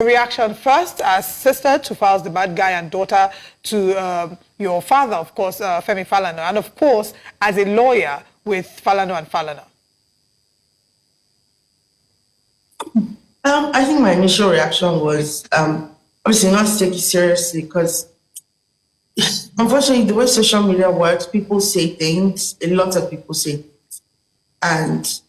Reaction first as sister to Falz the bad guy and daughter to your father, of course, Femi Falana, and of course as a lawyer with Falana and Falana. I think my initial reaction was obviously not to take it seriously, because unfortunately the way social media works, people say things, a lot of people say things, and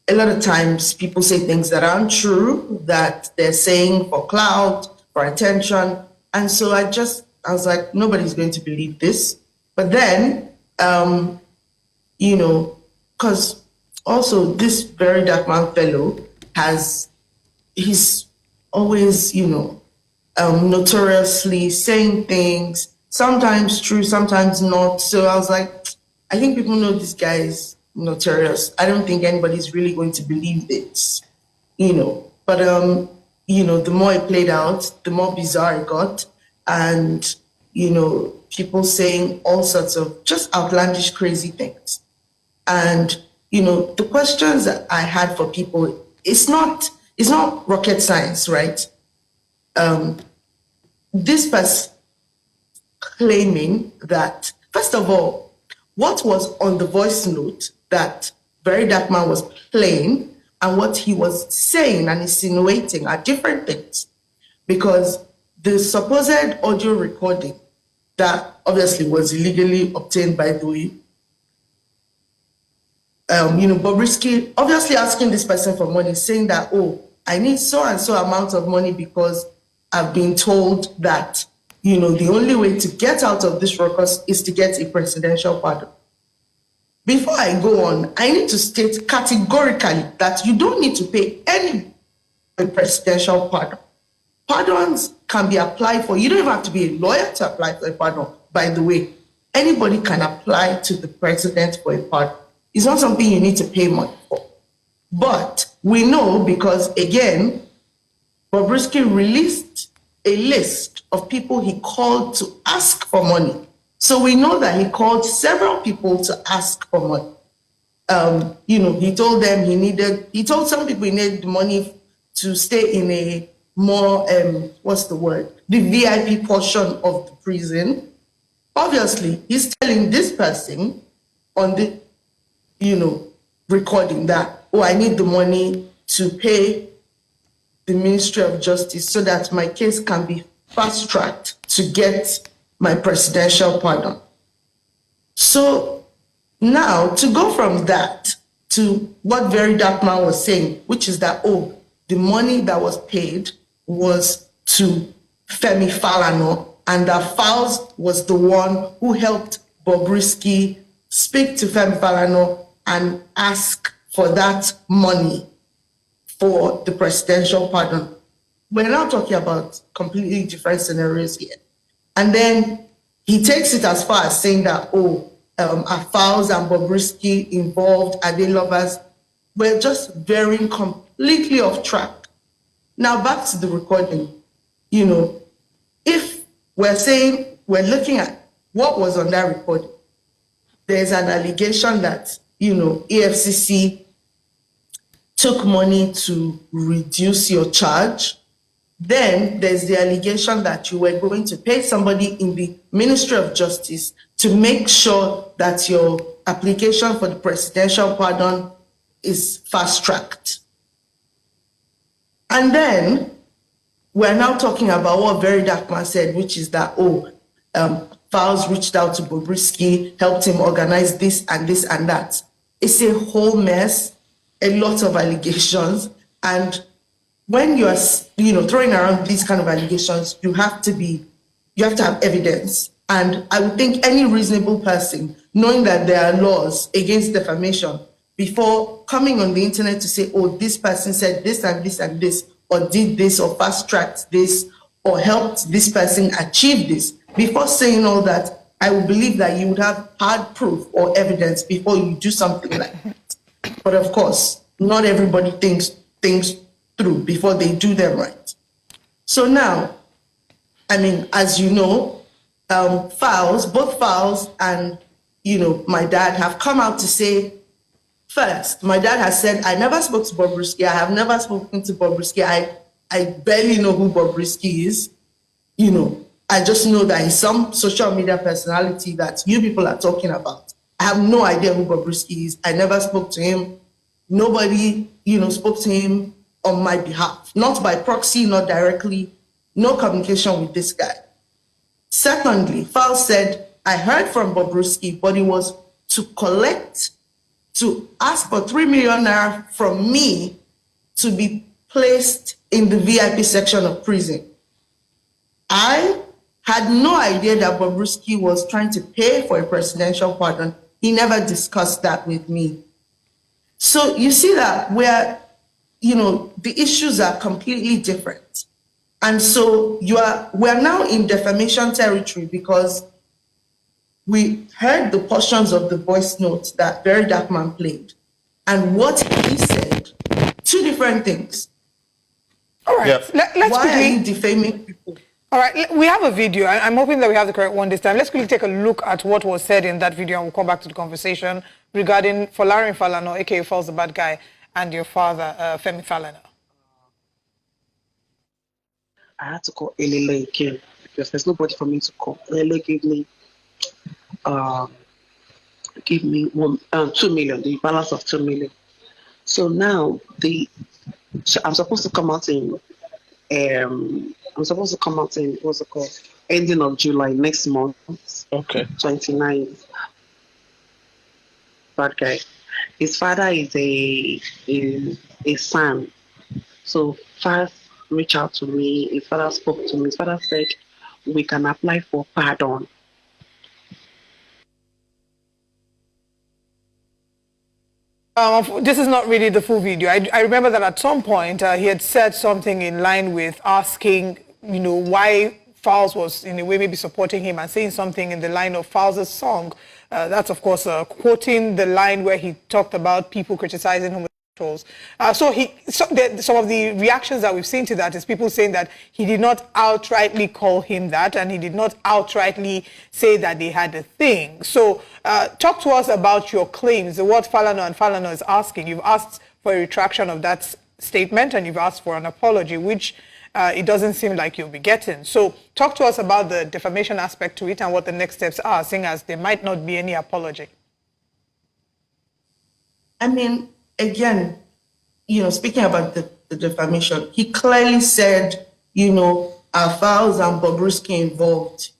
a lot of times people say things that aren't true, that they're saying for clout, for attention. And so I was like, nobody's going to believe this. But then, you know, because also this VeryDarkMan fellow he's always, you know, notoriously saying things, sometimes true, sometimes not. So I was like, I think people know this guy is notorious. I don't think anybody's really going to believe this, you know. But you know, the more it played out, the more bizarre it got, and you know, people saying all sorts of just outlandish, crazy things. And you know, the questions that I had for people, it's not rocket science, right? This person claiming that, first of all, what was on the voice note that VeryDarkMan was playing and what he was saying and insinuating are different things. Because the supposed audio recording that obviously was illegally obtained by the way, you know, Bobrisky obviously asking this person for money, saying that, oh, I need so and so amount of money because I've been told that, you know, the only way to get out of this ruckus is to get a presidential pardon. Before I go on, I need to state categorically that you don't need to pay any presidential pardon. Pardons can be applied for. You don't even have to be a lawyer to apply for a pardon. By the way, anybody can apply to the president for a pardon. It's not something you need to pay money for. But we know because, again, Bobrisky released a list of people he called to ask for money. So we know that he called several people to ask for money. You know, he told them he told some people he needed money to stay in a more, the VIP portion of the prison. Obviously, he's telling this person on the, you know, recording that, oh, I need the money to pay the Ministry of Justice so that my case can be fast-tracked to get my presidential pardon. So now to go from that to what VeryDarkMan was saying, which is that, oh, the money that was paid was to Femi Falana, and that Falz was the one who helped Bobrisky speak to Femi Falana and ask for that money for the presidential pardon. We're now talking about completely different scenarios here. And then he takes it as far as saying that, oh, are Falz and Bobrisky involved? Are they lovers? We're just veering completely off track. Now back to the recording. You know, if we're saying we're looking at what was on that recording, there's an allegation that, you know, EFCC took money to reduce your charge. Then there's the allegation that you were going to pay somebody in the Ministry of Justice to make sure that your application for the presidential pardon is fast-tracked. And then we're now talking about what VeryDarkMan said, which is that, oh, Falz reached out to Bobrisky, helped him organize this and this and that. It's a whole mess, a lot of allegations, and when you are, you know, throwing around these kind of allegations, you have to have evidence. And I would think any reasonable person, knowing that there are laws against defamation, before coming on the internet to say, oh, this person said this and this and this, or did this, or fast-tracked this, or helped this person achieve this, before saying all that, I would believe that you would have hard proof or evidence before you do something like that. But of course, not everybody thinks things through before they do them right. So now, I mean, as you know, both Falz and, you know, my dad have come out to say, first, my dad has said, I never spoke to Bobrisky. I have never spoken to Bobrisky. I I barely know who Bobrisky is. I just know that he's some social media personality that you people are talking about. I have no idea who Bobrisky is. I never spoke to him. Nobody, spoke to him on my behalf. Not by proxy, not directly. No communication with this guy. Secondly, Fal said, I heard from Bobrisky, but it was to ask for 3 million naira from me to be placed in the VIP section of prison. I had no idea that Bobrisky was trying to pay for a presidential pardon. He never discussed that with me. So you see that where, the issues are completely different. And so we're now in defamation territory because we heard the portions of the voice notes that VeryDarkMan played. And what he said, two different things. All right, let's Why quickly... are you defaming people? All right, we have a video. I'm hoping that we have the correct one this time. Let's quickly take a look at what was said in that video, and we'll come back to the conversation regarding Folarin Falana, aka Falz the Bad Guy, and your father, Femi Falana. I had to call Elele again because there's nobody for me to call. Elele gave me 2 million, the balance of 2 million. So now I'm supposed to come out in what's it called? Ending of July next month. Okay. 29. Bad guy. His father is a son. So first reached out to me. His father spoke to me. His father said we can apply for pardon. This is not really the full video. I remember that at some point he had said something in line with asking, why Falz was in a way maybe supporting him and saying something in the line of Falz's song. That's, of course, quoting the line where he talked about people criticizing homosexuals. Some of the reactions that we've seen to that is people saying that he did not outrightly call him that, and he did not outrightly say that they had a thing. So talk to us about your claims, what Falana and Falana is asking. You've asked for a retraction of that statement, and you've asked for an apology, which it doesn't seem like you'll be getting. So talk to us about the defamation aspect to it and what the next steps are, seeing as there might not be any apology. I mean, again, speaking about the defamation, he clearly said, our Falz and Bobrisky involved.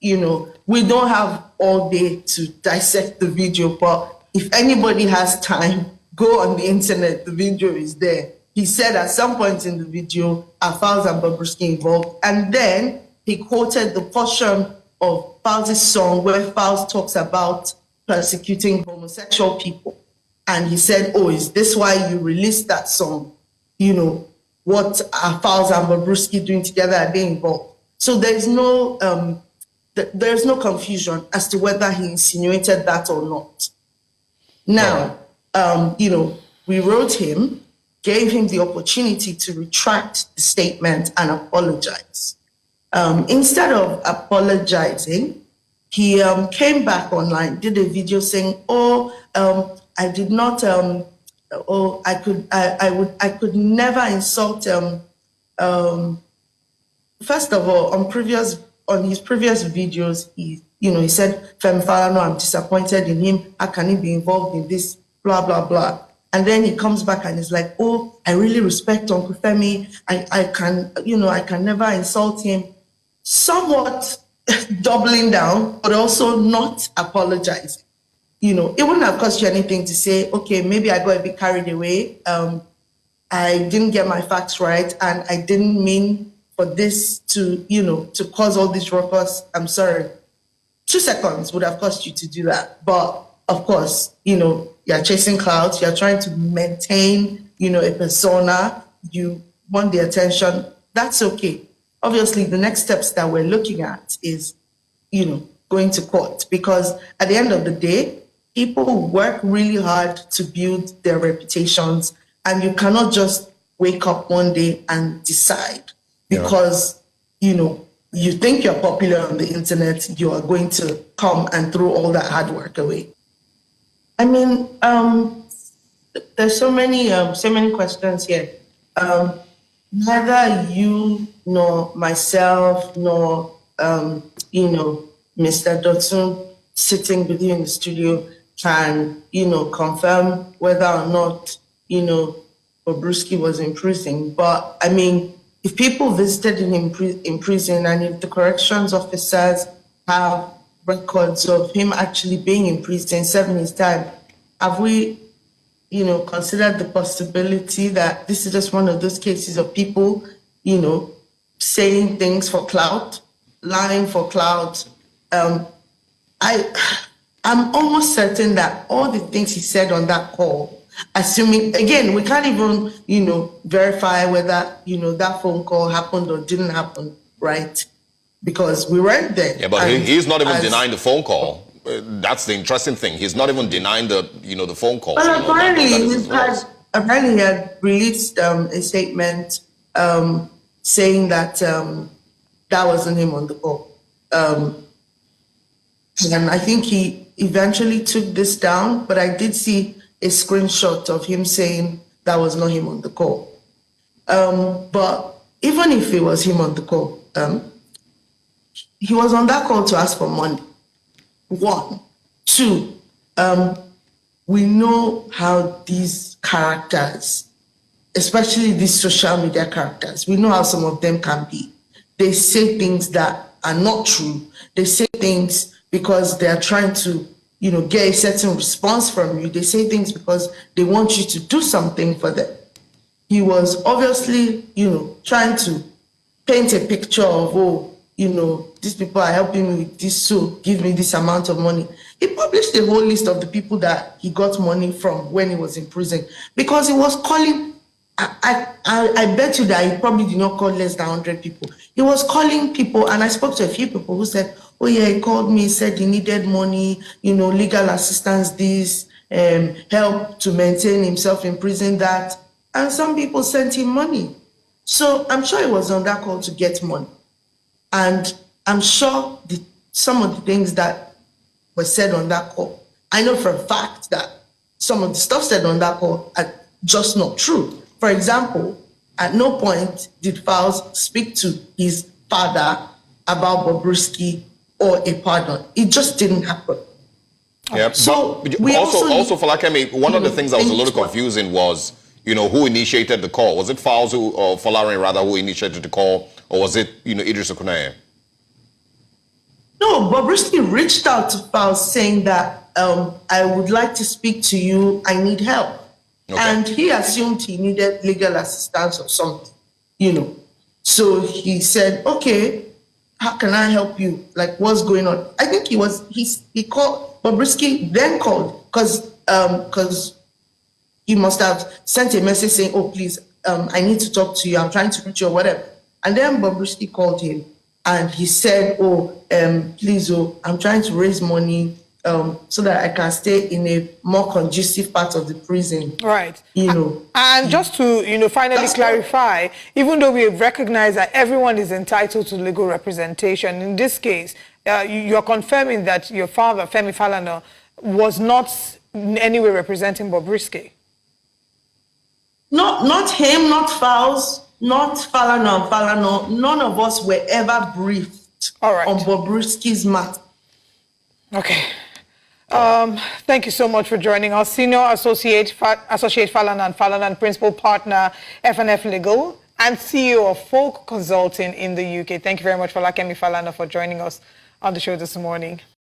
We don't have all day to dissect the video, but if anybody has time, go on the internet, the video is there. He said at some point in the video, are Falz and Bobrisky involved? And then he quoted the portion of Falz's song where Falz talks about persecuting homosexual people. And he said, oh, is this why you released that song? What are Falz and Bobrisky doing together? Are they involved? So there's no confusion as to whether he insinuated that or not. Now, we wrote him, gave him the opportunity to retract the statement and apologize. Instead of apologizing, he came back online, did a video saying, I did not, I could never insult, first of all, on his previous videos, he said, Femi Falana, I'm disappointed in him, how can he be involved in this, blah, blah, blah. And then he comes back and is like, oh, I really respect Uncle Femi. I can never insult him. Somewhat doubling down, but also not apologizing. It wouldn't have cost you anything to say, okay, maybe I got a bit carried away. I didn't get my facts right, and I didn't mean for this to cause all this ruckus. I'm sorry. 2 seconds would have cost you to do that. But of course, you're chasing clout, you're trying to maintain, a persona, you want the attention, that's okay. Obviously, the next steps that we're looking at is, going to court, because at the end of the day, people work really hard to build their reputations, and you cannot just wake up one day and decide because, you think you're popular on the internet, you are going to come and throw all that hard work away. I mean, there's so many questions here. neither you nor myself nor Mr. Dotson sitting with you in the studio can confirm whether or not Bobrisky was in prison. But I mean, if people visited him in prison, and if the corrections officers have records of him actually being in prison, serving his time, have we considered the possibility that this is just one of those cases of people, saying things for clout, lying for clout? I'm almost certain that all the things he said on that call, assuming, again, we can't even, verify whether, that phone call happened or didn't happen, right? Because we weren't there. Yeah, but he's not even denying the phone call. That's the interesting thing. He's not even denying the phone call. But apparently, he had released a statement saying that that wasn't him on the call. And I think he eventually took this down, but I did see a screenshot of him saying that was not him on the call. But even if it was him on the call, he was on that call to ask for money. One. Two, we know how these characters, especially these social media characters, we know how some of them can be. They say things that are not true. They say things because they are trying to, get a certain response from you. They say things because they want you to do something for them. He was obviously, trying to paint a picture of, these people are helping me with this, so give me this amount of money. He published a whole list of the people that he got money from when he was in prison, because he was calling, I bet you that he probably did not call less than 100 people. He was calling people, and I spoke to a few people who said, oh yeah, he called me, said he needed money, legal assistance, this, help to maintain himself in prison, that, and some people sent him money. So I'm sure he was on that call to get money. And I'm sure some of the things that were said on that call, I know for a fact that some of the stuff said on that call are just not true. For example, at no point did Falz speak to his father about Bobrisky or a pardon. It just didn't happen. Yeah. So but also for Falakemi, one of the things that was a little confusing was, who initiated the call. Was it Falz or Folarin rather who initiated the call, or was it, Idris Okuneye? No, Bobrisky reached out to Falz saying that I would like to speak to you. I need help. Okay. And he assumed he needed legal assistance or something, So he said, okay, how can I help you? Like, what's going on? I think he called, Bobrisky then called because he must have sent a message saying, oh, please, I need to talk to you. I'm trying to reach you or whatever. And then Bobrisky called him and he said, oh, please, I'm trying to raise money so that I can stay in a more conducive part of the prison. Right. And just to, finally clarify, even though we recognize that everyone is entitled to legal representation, in this case, you're confirming that your father, Femi Falana, was not in any way representing Bobrisky. Not him, not Falz, not Falana. None of us were ever briefed on Bobrisky's matter. Okay. Thank you so much for joining us. Senior Associate Falana and Falana, Principal Partner, F&F Legal, and CEO of Folk Consulting in the UK. Thank you very much, Falakemi Falana, for joining us on the show this morning.